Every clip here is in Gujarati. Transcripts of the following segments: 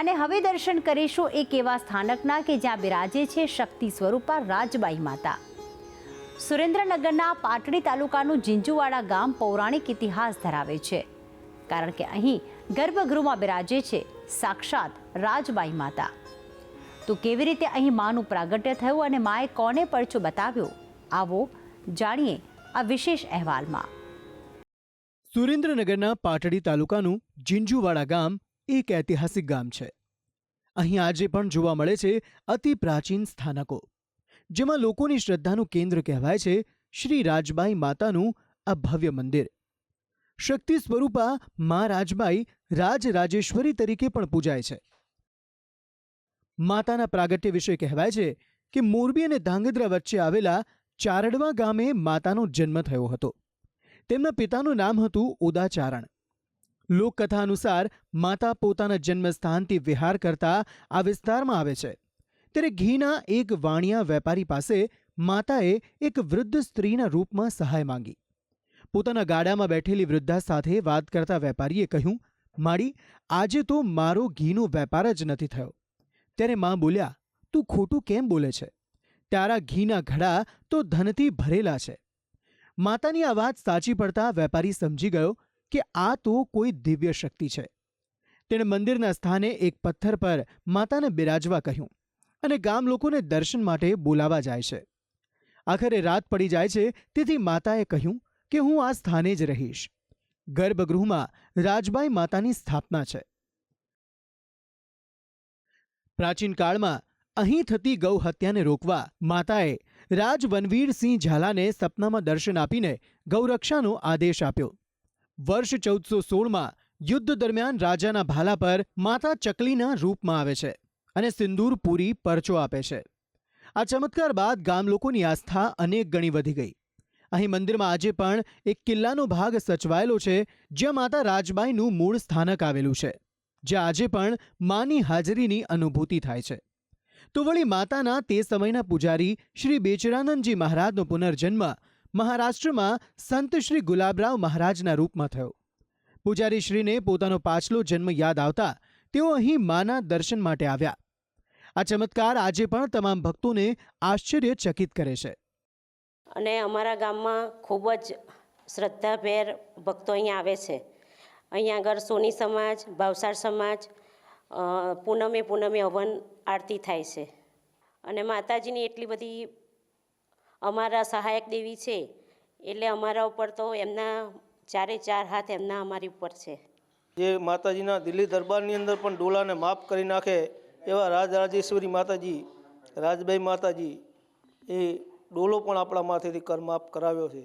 અને હવે દર્શન કરીશું એક એવા સ્થાનકના કે જ્યાં બિરાજે છે શક્તિ સ્વરૂપા રાજબાઈ માતા. સુરેન્દ્રનગરના પાટડી તાલુકાનું ઝીંઝુવાડા ગામ પૌરાણિક ઇતિહાસ ધરાવે છે, કારણ કે અહીં ગર્ભગૃહમાં બિરાજે છે સાક્ષાત રાજબાઈ માતા. તો કેવી રીતે અહીં માનું પ્રાગટ્ય થયું અને માએ કોને પરચો બતાવ્યો, આવો જાણીએ આ વિશેષ અહેવાલમાં. સુરેન્દ્રનગરના પાટડી તાલુકાનું ઝીંઝુવાડા ગામ એક ઐતિહાસિક ગામ છે. અહીં આજે પણ જોવા મળે છે અતિ પ્રાચીન સ્થાનકો, જેમાં લોકોની શ્રદ્ધાનું કેન્દ્ર કહેવાય છે શ્રી રાજબાઈ માતાનું આ ભવ્ય મંદિર. શક્તિ સ્વરૂપા મા રાજબાઈ રાજરાજેશ્વરી તરીકે પણ પૂજાય છે. માતાના પ્રાગટ્ય વિશે કહેવાય છે કે મોરબી અને ધાંગધ્રા વચ્ચે આવેલા ચારડવા ગામે માતાનો જન્મ થયો હતો. તેમના પિતાનું નામ હતું ઉદાચારણ. લોકકથા અનુસાર માતા પોતાના જન્મસ્થાનથી વિહાર કરતા આ વિસ્તારમાં આવે છે, ત્યારે ઘીના એક વાણિયા વેપારી પાસે માતાએ એક વૃદ્ધ સ્ત્રીના રૂપમાં સહાય માંગી. પોતાના ગાડામાં બેઠેલી વૃદ્ધા સાથે વાત કરતા વેપારીએ કહ્યું, માડી, આજે તો મારો ઘીનો વેપાર જ નથી થયો. ત્યારે માં બોલ્યા, તું ખોટું કેમ બોલે છે? તારા ઘીના ઘડા તો ધનથી ભરેલા છે. માતાની આ વાત સાચી પડતા વેપારી સમજી ગયો કે આ તો કોઈ દિવ્ય શક્તિ છે. તેણે મંદિરના સ્થાને એક પથ્થર પર માતાને બિરાજવા કહ્યું અને ગામ લોકોને દર્શન માટે બોલાવા જાય છે. આખરે રાત પડી જાય છે, તેથી માતાએ કહ્યું કે હું આ સ્થાને જ રહીશ. ગર્ભગૃહમાં રાજબાઈ માતાની સ્થાપના છે. પ્રાચીન કાળમાં અહીં થતી ગૌ હત્યાને રોકવા માતાએ રાજવનવીરસિંહ ઝાલાને સપનામાં દર્શન આપીને ગૌરક્ષાનો આદેશ આપ્યો. વર્ષ 1416માં યુદ્ધ દરમિયાન રાજાના ભાલા પર માતા ચકલીના રૂપમાં આવે છે અને સિંદૂર પૂરી પરચો આપે છે. આ ચમત્કાર બાદ ગામ લોકોની આસ્થા અનેક ગણી વધી ગઈ. અહીં મંદિરમાં આજે પણ એક કિલ્લાનો ભાગ સચવાયેલો છે, જ્યાં માતા રાજબાઈનું મૂળ સ્થાનક આવેલું છે, જ્યાં આજે પણ માની હાજરીની અનુભૂતિ થાય છે. તો વળી માતાના તે સમયના પૂજારી શ્રી બેચરાનંદજી મહારાજનો પુનર્જન્મ મહારાષ્ટ્રમાં સંત શ્રી ગુલાબરાવ મહારાજના રૂપમાં થયો. પૂજારી શ્રીને પોતાનો પાછલો જન્મ યાદ આવતા તેઓ અહીં માના દર્શન માટે આવ્યા. આ ચમત્કાર આજે પણ તમામ ભક્તોને આશ્ચર્યચકિત કરે છે. અને અમારા ગામમાં ખૂબ જ શ્રદ્ધાભેર ભક્તો અહીંયા આવે છે. અહીંયા આગળ સોની સમાજ, ભાવસાર સમાજ પૂનમે હવન આરતી થાય છે. અને માતાજીની એટલી બધી અમારા સહાયક દેવી છે, એટલે અમારા ઉપર તો એમના ચારે ચાર હાથ એમના અમારી ઉપર છે. જે માતાજીના દિલ્હી દરબારની અંદર પણ ડોલાને માફ કરી નાખે એવા રાજરાજેશ્વરી માતાજી, રાજબાઈ માતાજી, એ ડોલો પણ આપણા માથેથી કર માફ કરાવ્યો છે.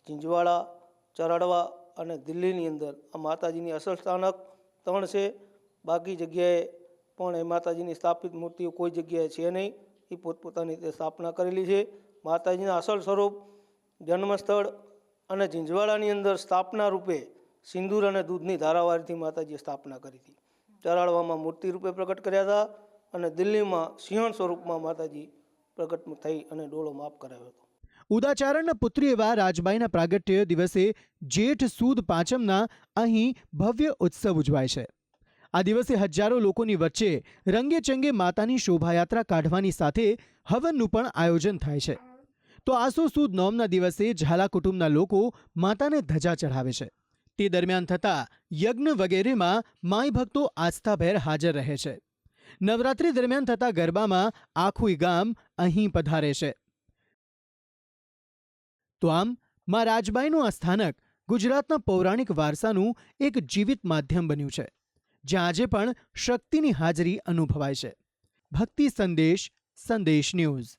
ઝીંઝુવાડા, ચરાડવા અને દિલ્હીની અંદર આ માતાજીની અસલ સ્થાનક 3 છે. બાકી જગ્યાએ પણ એ માતાજીની સ્થાપિત મૂર્તિઓ કોઈ જગ્યાએ છે નહીં. એ પોતપોતાની રીતે સ્થાપના કરેલી છે. માતાજીના અસલ સ્વરૂપ જન્મસ્થળ અને ઝીંઝુવાડાની અંદર સ્થાપના રૂપે સિંદૂર અને દૂધની ધારાવાળીથી માતાજીએ સ્થાપના કરી હતી. ચરાડવામાં મૂર્તિ રૂપે પ્રગટ કર્યા હતા અને દિલ્હીમાં સિંહણ સ્વરૂપમાં માતાજી પ્રગટ થઈ અને ડોળો માફ કરાવ્યો હતો. ઉદાચારણના પુત્રી એવા રાજબાઈના પ્રાગટ્ય દિવસે જેઠ સુદ પાંચમના અહીં ભવ્ય ઉત્સવ ઉજવાય છે. આ દિવસે હજારો લોકોની વચ્ચે રંગેચંગે માતાની શોભાયાત્રા કાઢવાની સાથે હવનનું પણ આયોજન થાય છે. તો આસો સુદ નોમના દિવસે ઝાલા કુટુંબના લોકો માતાને ધજા ચઢાવે છે. તે દરમિયાન થતા યજ્ઞ વગેરેમાં માઈ ભક્તો આસ્થાભેર હાજર રહે છે. નવરાત્રી દરમિયાન થતા ગરબામાં આખું ગામ અહીં પધારે છે. તો આમ મા રાજબાઈનું આ સ્થાનક ગુજરાતના પૌરાણિક વારસાનું એક જીવિત માધ્યમ બન્યું છે, જ્યાં આજે પણ શક્તિની હાજરી અનુભવાય છે. ભક્તિ સંદેશ ન્યૂઝ.